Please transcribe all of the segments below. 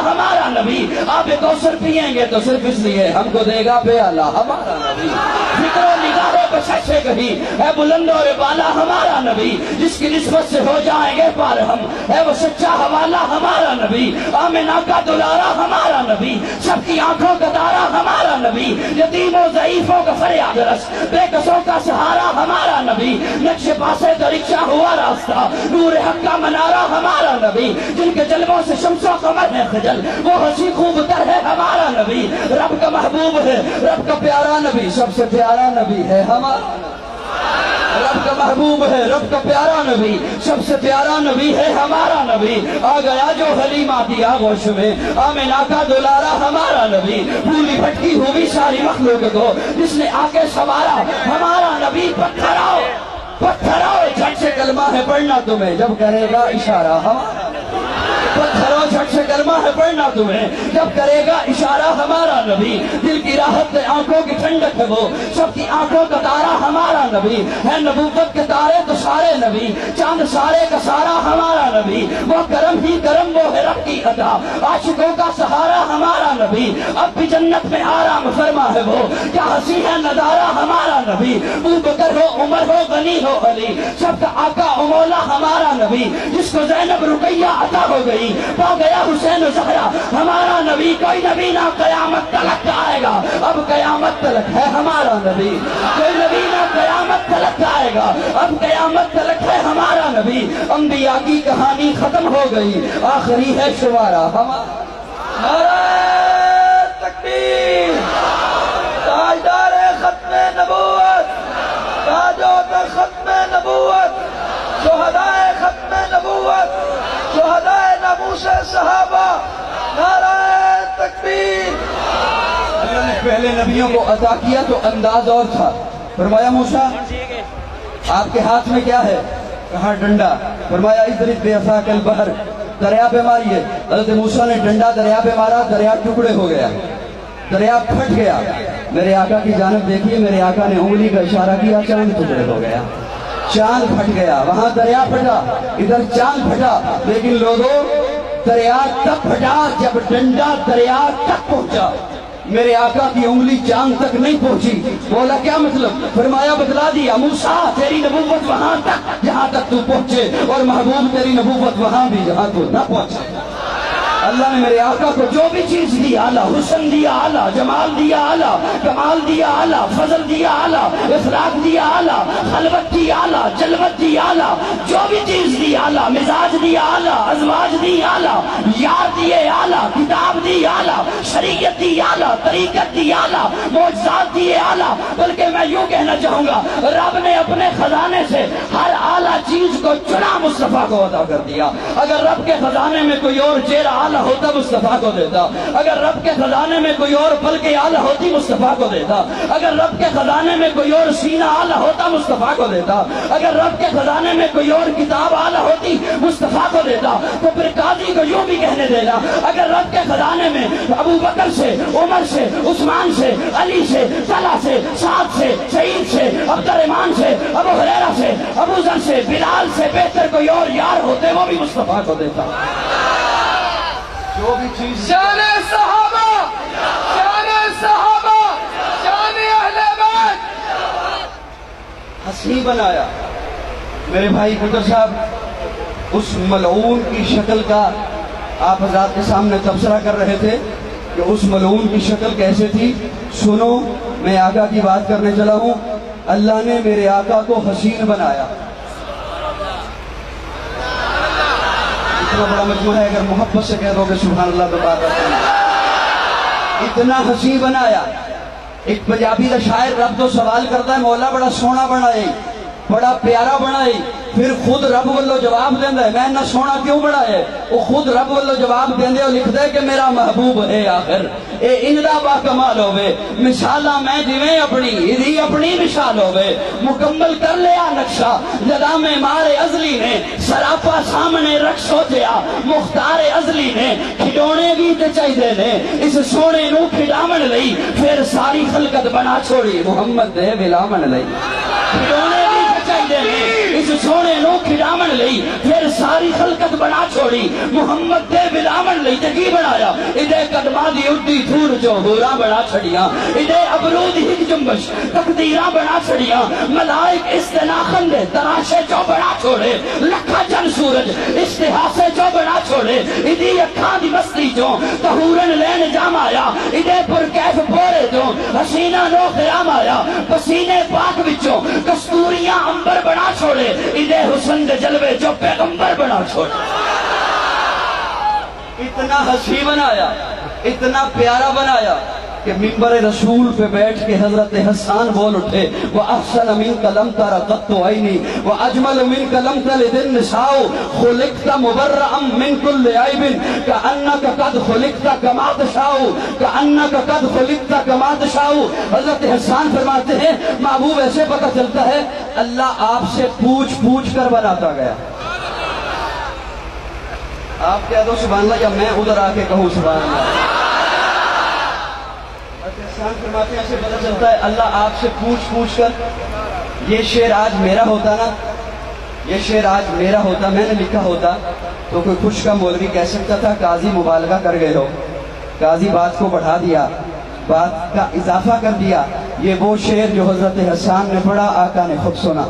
ہمارا نبی آب کوثر پئیں گے تو صرف اس لیے ہم کو دے گا پیالہ ہمارا نبی فکر و نگاہوں پہ سے کہیں اے بلند اور بالا ہمارا نبی جس کی نسبت سے ہو جائیں گے پار ہم اے وہ سچا حوالہ ہمارا نبی آمنہ کا دلارا ہمارا نبی سب کی آنکھوں کا تارا ہمارا نبی یتیم و ضعیفوں کا فریاد رس بے کسوں کا سہارا ہمارا نبی نقش پاسے درکشہ ہوا راستہ نور حق کا منارہ ہمارا نبی جن کے جلووں سے شمس و قمر ہے خجل وہ ہنسی خوب تر ہے ہمارا نبی رب کا محبوب ہے رب کا پیارا نبی سب سے پیارا نبی ہے ہمارا رب کا محبوب ہے رب کا پیارا نبی سب سے پیارا نبی ہے ہمارا نبی آ گیا جو حلیمہ کی آغوش میں آمنہ کا دلارا ہمارا نبی پھولی بھٹکی ہوئی ساری مخلوق کو جس نے آ کے سوارا ہمارا نبی پتھر آؤ جھٹ سے کلمہ ہے پڑھنا تمہیں جب کرے گا اشارہ ہمارا پتھروں جھٹ سے کلمہ ہے پڑھنا تمہیں جب کرے گا اشارہ ہمارا نبی دل کی راحت ہے آنکھوں کی ٹھنڈک ہے وہ سب کی آنکھوں کا تارا ہمارا نبی ہے نبوت کے تارے تو سارے نبی چاند سارے کا سارا ہمارا نبی وہ کرم ہی کرم وہ ہے رب کی عطا عاشقوں کا سہارا ہمارا نبی اب بھی جنت میں آرام فرما ہے وہ کیا ہنسی ہے نظارہ ہمارا نبی ابو بکر ہو عمر ہو غنی ہو علی سب کا آقا و مولا ہمارا نبی جس کو زینب رقیہ عطا ہو گئی پا گیا حسین و زہرا ہمارا نبی کوئی نبی نہ قیامت تلک آئے گا اب قیامت تلک ہے ہمارا نبی کوئی نبی نہ قیامت تلک آئے گا اب قیامت تلک ہے ہمارا نبی انبیاء کی کہانی ختم ہو گئی آخری ہے شمارہ ہمارا نعرہ تکبیر تاجدار ختم نبوت تاج و تخت ختم نبوت شہدائے ختم نبوت شہدائے ناموس صحابہ نعرہ تکبیر اللہ نے پہلے نبیوں کو عطا کیا تو انداز اور تھا فرمایا موسیٰ آپ کے ہاتھ میں کیا ہے کہا ڈنڈا فرمایا اضرب بعصاک البحر دریا پہ ماریے حضرت موسیٰ نے ڈنڈا دریا پہ مارا دریا ٹکڑے ہو گیا دریا پھٹ گیا میرے آقا کی جانب دیکھیے میرے آقا نے انگلی کا اشارہ کیا چاند ٹکڑے ہو گیا چاند پھٹ گیا وہاں دریا پھٹا ادھر چاند پھٹا لیکن لوگوں دریا تب پھٹا جب ڈنڈا دریا تک پہنچا میرے آقا کی انگلی چاند تک نہیں پہنچی بولا کیا مطلب فرمایا بتلا دیا موسیٰ تیری نبوت وہاں تک جہاں تک تو پہنچے اور محبوب تیری نبوت وہاں بھی جہاں تو نہ پہنچے اللہ نے میرے آقا کو جو بھی چیز دی اعلیٰ حسن دیا اعلیٰ جمال دیا اعلیٰ کمال دیا اعلیٰ فضل دیا اعلیٰ اخلاق دیا اعلیٰ خلوت دی اعلیٰ جلوت دی اعلیٰ جو بھی چیز دی اعلیٰ مزاج دیا اعلیٰ ازواج دی اعلیٰ یار دیے اعلیٰ کتاب دی اعلیٰ شریعت دی اعلیٰ طریقت دی اعلیٰ معجزات دیے اعلیٰ بلکہ میں یوں کہنا چاہوں گا رب نے اپنے خزانے سے ہر اعلیٰ چیز کو چنا مصطفیٰ کو عطا کر دیا اگر رب کے خزانے میں کوئی اور چہرہ اعلیٰ ہوتا مصطفیٰ کو دیتا اگر رب کے خزانے میں کوئی اور پل کے اعلیٰ ہوتی مصطفیٰ کو دیتا اگر رب کے خزانے میں کوئی اور سینہ اعلیٰ ہوتا مصطفیٰ کو دیتا اگر رب کے خزانے میں کوئی اور کتاب اعلیٰ ہوتی مصطفیٰ کو دیتا تو پھر قاضی کو یوں بھی کہنے دینا اگر رب کے خزانے میں ابو بکر سے عمر سے عثمان سے علی سے طلحہ سے سعد سے سعید سے عبد الرحمن سے ابو ہریرہ سے ابو ذر سے بلال سے بہتر کوئی اور یار ہوتے وہ بھی مصطفیٰ کو دیتا جو بھی چیز شان صحابہ شان صحابہ شان اہل بیت حسین بنایا میرے بھائی قدر صاحب اس ملعون کی شکل کا آپ حضرات کے سامنے تبصرہ کر رہے تھے کہ اس ملعون کی شکل کیسے تھی سنو میں آقا کی بات کرنے چلا ہوں اللہ نے میرے آقا کو حسین بنایا اتنا بڑا مجموعہ ہے اگر محبت سے کہہ دو کہ سبحان اللہ تو بات آتا ہے اتنا حسین بنایا ایک پنجابی کا شاعر رب تو سوال کرتا ہے مولا بڑا سونا بنائے بڑا پیارا بنائے پھر خود رب واللو جواب دیندہ ہے میں نہ سونا کیوں بڑھائے وہ خود رب واللو جواب دیندے اور لکھ دے کہ میرا محبوب ہے آخر اے اندہ با کمال ہوئے مثالہ میں دیویں اپنی ادھی اپنی مثال ہوئے مکمل کر لیا نقشہ جدا میں مارے ازلی نے سراپا سامنے رکھ سوچیا مختار ازلی نے کھڈونے بھی تے چاہیے نے اس سونے نو کھڈامن لئی پھر ساری خلقت بنا چھوڑی محمد دے بلامن لئی کھڈونے بھی تے چاہیے نے اس سونے نو کھڑامن لئی پھر ساری خلقت بنا چھوڑی محمد دے بلامن لئی تے کی بنایا ادے قدمہ دی اڈی دھور جو ہورا بنا چھڑیاں ادے ابرود ہی جنبش تقدیرہ بنا چھڑیاں ملائک استناخن دے تراشے جو بنا چھوڑے لکھا جن سورج استحاسے جو بنا چھوڑے ادی اکھاں دی مستی جو تہورن لین جام آیا ادے پر کیف بورے جو حسینہ نو خیام آیا پسینے پاک وچوں کستوریاں امبر بنا چھوڑے ادے حسن دے جلوے جو پیغمبر بنا چھوڑے اتنا حسین بنایا اتنا پیارا بنایا کہ منبر رسول پہ بیٹھ کے حضرت حسان بول اٹھے وَأَحْسَنَ مِنْكَ لَمْ تَرَ قَطُّ عَيْنِي وَأَجْمَلُ مِنْكَ لَمْ تَلِدِ النِّسَاءُ خُلِقْتَ مُبَرَّأً مِنْ كُلِّ عَيْبٍ كَأَنَّكَ قَدْ خُلِقْتَ كَمَا تَشَاءُ كَأَنَّكَ قَدْ خُلِقْتَ كَمَا تَشَاءُ حضرت حسان فرماتے ہیں محبوب ایسے پتہ چلتا ہے اللہ آپ سے پوچھ پوچھ کر بناتا گیا آپ کہہ دو سبحان اللہ یا میں ادھر آ کے کہوں سبحان اللہ فرماتے ہیں ایسے پتہ چلتا ہے اللہ آپ سے پوچھ پوچھ کر یہ شعر آج میرا ہوتا نا یہ شعر آج میرا ہوتا میں نے لکھا ہوتا تو کوئی خوش کا مولوی کہہ سکتا تھا قاضی مبالغہ کر گئے ہو قاضی بات کو بڑھا دیا بات کا اضافہ کر دیا یہ وہ شعر جو حضرت حسان نے پڑھا آقا نے خود سنا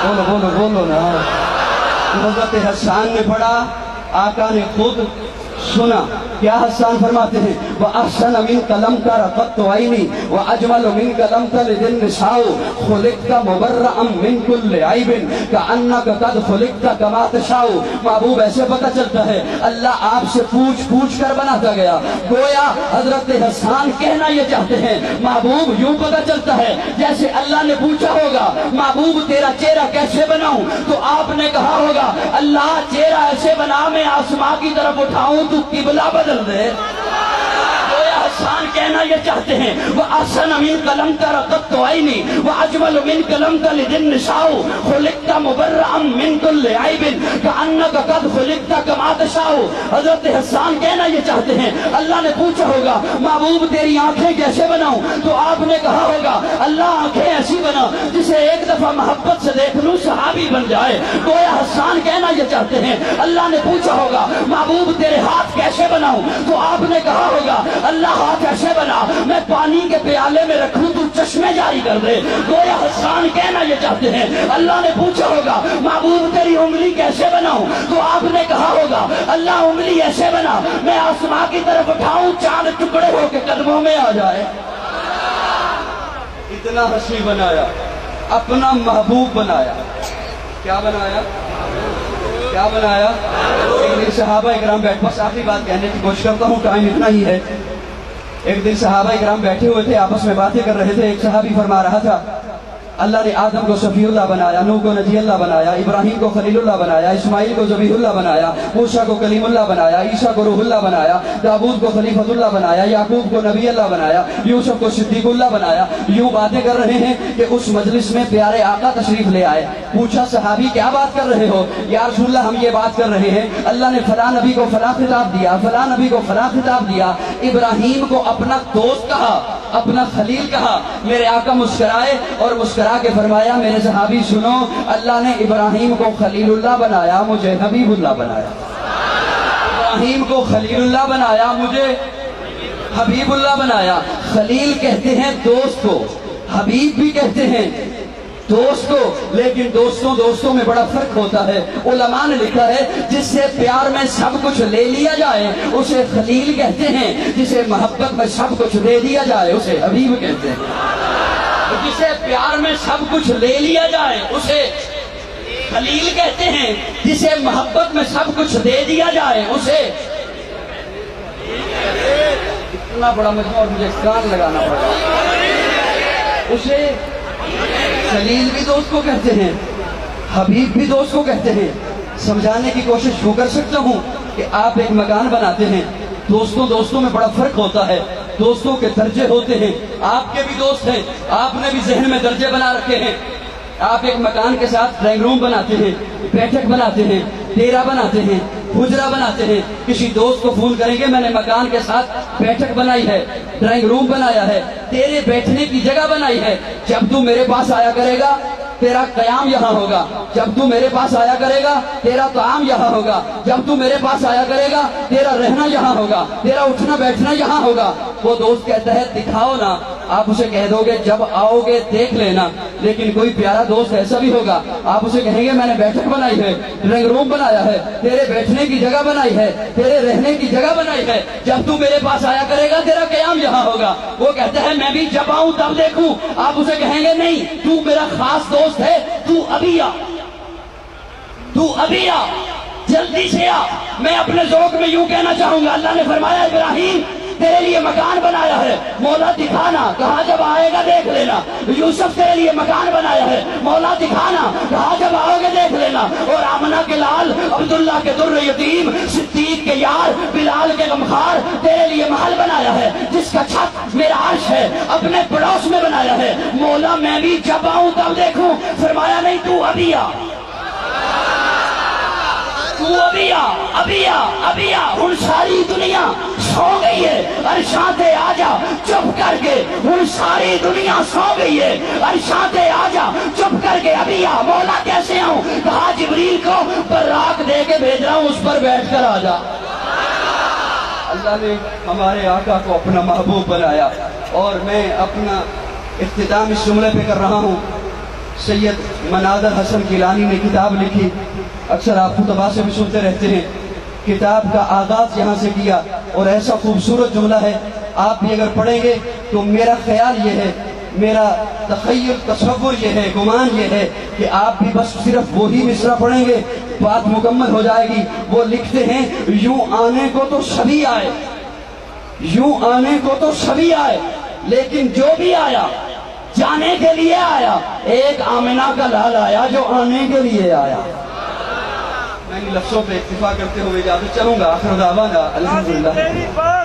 بولو بولو بولو نا حضرت حسان نے پڑھا آقا نے خود سنا کیا حسان فرماتے ہیں وَأَحْسَنَ مِنْكَ لَمْ تَرَ قَطُّ عَيْنِي وَأَجْمَلُ مِنْكَ لَمْ تَلِدِ النِّسَاءُ خُلِقْتَ مُبَرَّأً مِنْ كُلِّ عَيْبٍ كَأَنَّكَ قَدْ خُلِقْتَ كَمَا تَشَاءُ محبوب ایسے پتہ چلتا ہے اللہ آپ سے پوچھ پوچھ کر بناتا گیا گویا حضرت حسان کہنا یہ چاہتے ہیں محبوب یوں پتہ چلتا ہے جیسے اللہ نے پوچھا ہوگا محبوب تیرا چہرہ کیسے بناؤں تو آپ نے کہا ہوگا اللہ چہرہ ایسے بنا میں آسماں کی طرف اٹھاؤں تو قبلہ بدل دے حسان کہنا یہ چاہتے ہیں وَأَحْسَنَ مِنْكَ لَمْ تَرَ قَطُّ عَيْنِي وَأَجْمَلُ مِنْكَ لَمْ تَلِدِ النِّسَاءُ خُلِقْتَ مُبَرَّأً مِنْ كُلِّ عَيْبٍ كَأَنَّكَ قَدْ خُلِقْتَ كَمَا تَشَاءُ حضرت حسان کہنا یہ چاہتے ہیں اللہ نے پوچھا ہوگا محبوب تیری آنکھیں کیسے بناؤں تو آپ نے کہا ہوگا اللہ آنکھیں ایسی بنا جسے ایک دفعہ محبت سے دیکھ لوں صحابی بن جائے گویا حسان کہنا یہ چاہتے ہیں اللہ نے پوچھا ہوگا محبوب تیرے ہاتھ کیسے بناؤں تو آپ نے کہا ہوگا اللہ ہاتھ ایسے بنا میں پانی کے پیالے میں رکھوں تو چشمے جاری کر دے گویا حسان کہنا یہ چاہتے ہیں اللہ نے پوچھا ہوگا محبوب تیری انگلی کیسے بناؤں تو آپ نے کہا ہوگا اللہ انگلی ایسے بنا میں آسماں کی طرف اٹھاؤں چاند ٹکڑے ہو کے قدموں میں آ جائے اتنا حسین بنایا اپنا محبوب بنایا کیا بنایا کیا بنایا ایک دن صحابہ اکرام بیٹھ بس آخری بات کہنے کی کوشش کرتا ہوں ٹائم اتنا ہی ہے ایک دن صحابہ اکرام بیٹھے ہوئے تھے آپس میں باتیں کر رہے تھے ایک صحابی فرما رہا تھا اللہ نے آدم کو صفی اللہ بنایا نوح کو نجی اللہ بنایا ابراہیم کو خلیل اللہ بنایا اسماعیل کو ذبیح اللہ بنایا موسیٰ کو کلیم اللہ بنایا عیسیٰ کو روح اللہ بنایا داؤد کو خلیفۃ اللہ بنایا یعقوب کو نبی اللہ بنایا یوسف کو صدیق اللہ بنایا یوں باتیں کر رہے ہیں کہ اس مجلس میں پیارے آقا تشریف لے آئے پوچھا صحابی کیا بات کر رہے ہو یا رسول اللہ ہم یہ بات کر رہے ہیں اللہ نے فلاں نبی کو فلاں خطاب دیا فلاں نبی کو فلاں خطاب دیا ابراہیم کو اپنا دوست کہا اپنا خلیل کہا میرے آقا مسکرائے اور مسکرا کے فرمایا میرے صحابی سنو اللہ نے ابراہیم کو خلیل اللہ بنایا مجھے حبیب اللہ بنایا ابراہیم کو خلیل اللہ بنایا مجھے حبیب اللہ بنایا خلیل کہتے ہیں دوست کو حبیب بھی کہتے ہیں دوست کو لیکن دوستوں میں بڑا فرق ہوتا ہے علماء نے لکھا ہے جس سے پیار میں سب کچھ لے لیا جائے اسے خلیل کہتے ہیں جسے محبت میں سب کچھ دے دیا جائے اسے حبیب کہتے ہیں جسے پیار میں سب کچھ لے لیا جائے اسے خلیل کہتے ہیں جسے محبت میں سب کچھ دے دیا جائے اسے اتنا بڑا مجموعہ اور مجھے کان لگانا پڑا اسے خلیل بھی دوست کو کہتے ہیں حبیب بھی دوست کو کہتے ہیں سمجھانے کی کوشش وہ کر سکتا ہوں کہ آپ ایک مکان بناتے ہیں دوستوں میں بڑا فرق ہوتا ہے دوستوں کے درجے ہوتے ہیں آپ کے بھی دوست ہیں آپ نے بھی ذہن میں درجے بنا رکھے ہیں آپ ایک مکان کے ساتھ ڈرائنگ روم بناتے ہیں بیٹھک بناتے ہیں ڈیرا بناتے ہیں حجرہ بناتے ہیں کسی دوست کو فون کریں گے میں نے مکان کے ساتھ بیٹھک بنائی ہے ڈرائنگ روم بنایا ہے تیرے بیٹھنے کی جگہ بنائی ہے جب تو میرے پاس آیا کرے گا تیرا قیام یہاں ہوگا، جب تو میرے پاس آیا کرے گا تیرا طعام یہاں ہوگا، جب تو میرے پاس آیا کرے گا تیرا رہنا یہاں ہوگا، تیرا اٹھنا بیٹھنا یہاں ہوگا۔ وہ دوست کہتا ہے دکھاؤ نا، آپ اسے کہہ دو گے جب آؤ گے دیکھ لینا، لیکن کوئی پیارا دوست ایسا بھی ہوگا آپ اسے کہیں گے میں نے بیٹھک بنائی ہے، رنگ روم بنایا ہے، تیرے بیٹھنے کی جگہ بنائی ہے، تیرے رہنے کی جگہ بنائی ہے، جب تو میرے پاس آیا کرے گا تیرا قیام یہاں ہوگا۔ وہ کہتا ہے میں بھی جب آؤں تب دیکھوں، آپ اسے کہیں گے نہیں تو میرا خاص دوست ہے، تو ابھی آ، تو ابھی آ، جلدی سے آ۔ میں اپنے ذوق میں یوں کہنا چاہوں گا، اللہ نے فرمایا ابراہیم تیرے لیے مکان بنایا ہے، مولا دکھانا، کہا جب آئے گا دیکھ لینا۔ یوسف تیرے لیے مکان بنایا ہے، مولا دکھانا، کہا جب آؤ گے دیکھ لینا۔ اور آمنہ کے لال، عبداللہ کے در یتیم، صدیق کے یار، بلال کے غمخوار، تیرے لیے محل بنایا ہے جس کا چھت میرا عرش ہے، اپنے پڑوس میں بنایا ہے، مولا میں بھی جب آؤں تب دیکھوں۔ فرمایا نہیں تو ابھی آ، تو ابھی آ، ابھی آ، ابھی آ۔ ہن ساری دنیا سو گئی ہے، عرشاں تے آ جا چپ کر کے، ہن ساری دنیا سو گئی ہے، عرشاں تے آ جا چپ کر کے، ابھی آ۔ مولا کیسے آؤں؟ کہا جبریل کو براق دے کے بھیج رہا ہوں، اس پر بیٹھ کر آ جا۔ اللہ نے ہمارے آقا کو اپنا محبوب بنایا، اور میں اپنا اختتام اس جملے پہ کر رہا ہوں۔ سید مناظر حسن گیلانی نے کتاب لکھی، اکثر آپ خطبہ سے بھی سنتے رہتے ہیں۔ کتاب کا آغاز یہاں سے کیا، اور ایسا خوبصورت جملہ ہے، آپ بھی اگر پڑھیں گے تو میرا خیال یہ ہے، میرا تخیل، تصور یہ ہے، گمان یہ ہے کہ آپ بھی بس صرف وہی مصرع پڑھیں گے بات مکمل ہو جائے گی۔ وہ لکھتے ہیں یوں آنے کو تو سبھی آئے، یوں آنے کو تو سبھی آئے، لیکن جو بھی آیا جانے کے لیے آیا، ایک آمنہ کا لال آیا جو آنے کے لیے آیا۔ میں ان لفظوں پہ اکتفا کرتے ہوئے اجازت چاہوں گا۔ آخر دعوانا الحمدللہ۔